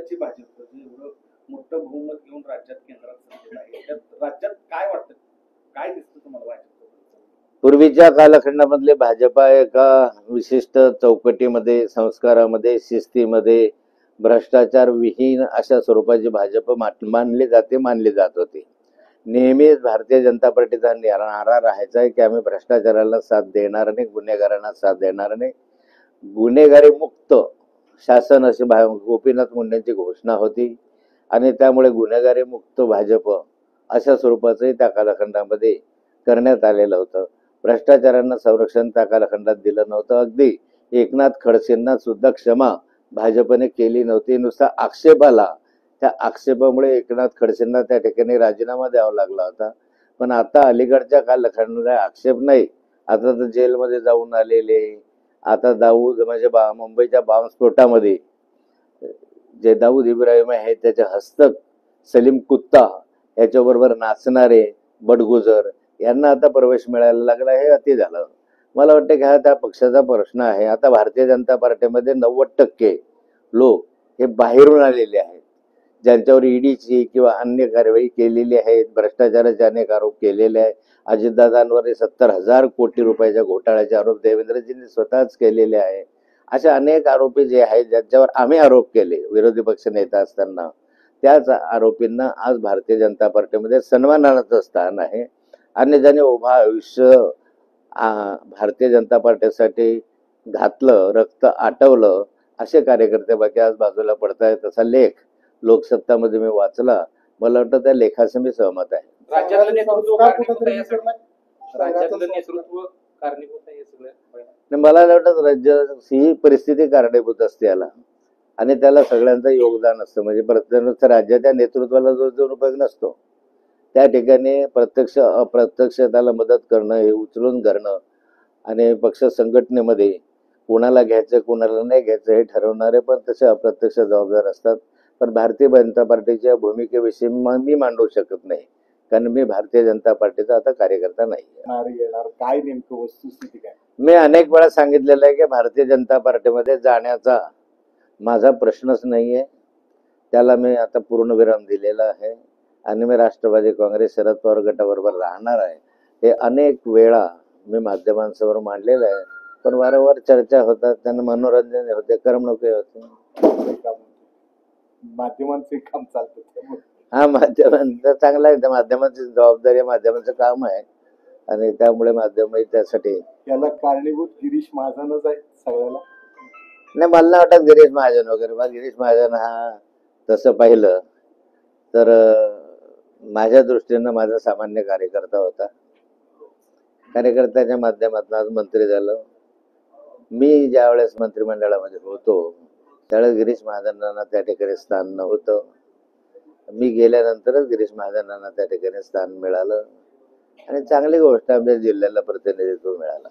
यंदाची भाजप जे एवढं मोठं बहुमत घेऊन राज्यात केंद्रात सत्तेत आहे, त्या राज्यात काय वाटतं, काय दिसतं तुम्हाला भाजप? पूर्वीच्या कालखंडामधले भाजपा एका विशिष्ट चौकटीमध्ये, संस्कारामध्ये, शिस्तीमध्ये, भ्रष्टाचार विहीन अशा स्वरूपाची भाजप मानली जात होती. नेहमीच भारतीय जनता पार्टीचा नारा राहायचा आहे की आम्ही भ्रष्टाचाराला साथ देणार नाही, गुन्हेगारांना साथ देणार नाही. गुन्हेगारी मुक्त शासन अशी गोपीनाथ मुंडेंची घोषणा होती आणि त्यामुळे गुन्हेगारी मुक्त भाजप अशा स्वरूपाचंही त्या कालखंडामध्ये करण्यात आलेलं होतं. भ्रष्टाचारांना संरक्षण त्या कालखंडात दिलं नव्हतं. अगदी एकनाथ खडसेंना सुद्धा क्षमा भाजपने केली नव्हती. नुसता आक्षेप आला, त्या आक्षेपामुळे एकनाथ खडसेंना त्या ठिकाणी राजीनामा द्यावा लागला होता. पण आता अलीकडच्या कालखंडात आक्षेप नाही, आता तर जेलमध्ये जाऊन आलेले, आता दाऊद म्हणजे मुंबईच्या बॉम्बस्फोटामध्ये जे दाऊद इब्राहिम आहे त्याचे हस्तक सलीम कुत्ता याच्याबरोबर नाचणारे बडगुजर यांना आता प्रवेश मिळायला लागला. हे अति झालं. मला वाटतं की हा त्या पक्षाचा प्रश्न आहे. आता भारतीय जनता पार्टीमध्ये 90% लोक हे बाहेरून आलेले आहेत, ज्यांच्यावर ईडीची किंवा अन्य कारवाई केलेली आहे, भ्रष्टाचाराचे अनेक आरोप केलेले आहेत. अजितदादांवर 70,000 कोटी रुपयाच्या घोटाळ्याचे आरोप देवेंद्रजींनी स्वतःच केलेले आहे. अशा अनेक आरोपी जे आहेत, ज्यांच्यावर आम्ही आरोप केले विरोधी पक्ष नेता असताना, त्याच आरोपींना आज भारतीय जनता पार्टीमध्ये सन्मानाचं स्थान आहे. आणि ज्याने उभा आयुष्य भारतीय जनता पार्टीसाठी घातलं, रक्त आटवलं, असे कार्यकर्ते बाकी आज बाजूला पडतायत. तसा लेख लोकसत्तामध्ये मी वाचला. मला वाटतं त्या लेखाशी मी सहमत आहे. राज्यातलं नेतृत्व कारणीभूत आहे, राज्यातलं नेतृत्व कारणीभूत आहे हे सगळं. मला वाटतं राज्य ही परिस्थिती कारणीभूत असते याला, आणि त्याला सगळ्यांचं योगदान असतं. म्हणजे प्रत्येक राज्याच्या नेतृत्वाला जो उपयोग नसतो, त्या ठिकाणी प्रत्यक्ष अप्रत्यक्ष त्याला मदत करणं, हे उचलून धरणं, आणि पक्ष संघटनेमध्ये कोणाला घ्यायचं कोणाला नाही घ्यायचं हे ठरवणारे पण तसे अप्रत्यक्ष जबाबदार असतात. पण भारतीय जनता पार्टीच्या भूमिकेविषयी मी मांडू शकत नाही, कारण मी भारतीय जनता पार्टीचा आता कार्यकर्ता नाही. काय नेमकं वस्तुस्थिती काय? मी अनेक वेळा सांगितलेलं आहे की भारतीय जनता पार्टीमध्ये जाण्याचा माझा प्रश्नच नाहीये. त्याला मी आता पूर्णविराम दिलेला आहे आणि मी राष्ट्रवादी काँग्रेस शरद पवार गटाबरोबर राहणार आहे. हे अनेक वेळा मी माध्यमांसमोर मांडलेलं आहे. पण वारंवार चर्चा होतात, त्यांना मनोरंजन होते, करमणुकी होते. माध्यमांचे काम चालतं. हा, माध्यमांचं चांगलं आहे, त्या माध्यमांची जबाबदारी माध्यमांचं काम आहे आणि त्यामुळे माध्यम त्यासाठी याला कारणीभूत गिरीश महाजनच आहे सगळ्याला. नाही, मला नाही वाटत गिरीश महाजन वगैरे. मग गिरीश महाजन हा तसं पाहिलं तर माझ्या दृष्टीनं माझा सामान्य कार्यकर्ता होता. कार्यकर्त्याच्या माध्यमातून आज मंत्री झालं. मी ज्या वेळेस मंत्रिमंडळामध्ये होतो त्यावेळेस गिरीश महाजनांना त्या ठिकाणी स्थान नव्हतं. मी गेल्यानंतरच गिरीश महाजनांना त्या ठिकाणी स्थान मिळालं आणि चांगली गोष्ट आमच्या जिल्ह्याला प्रतिनिधित्व मिळालं.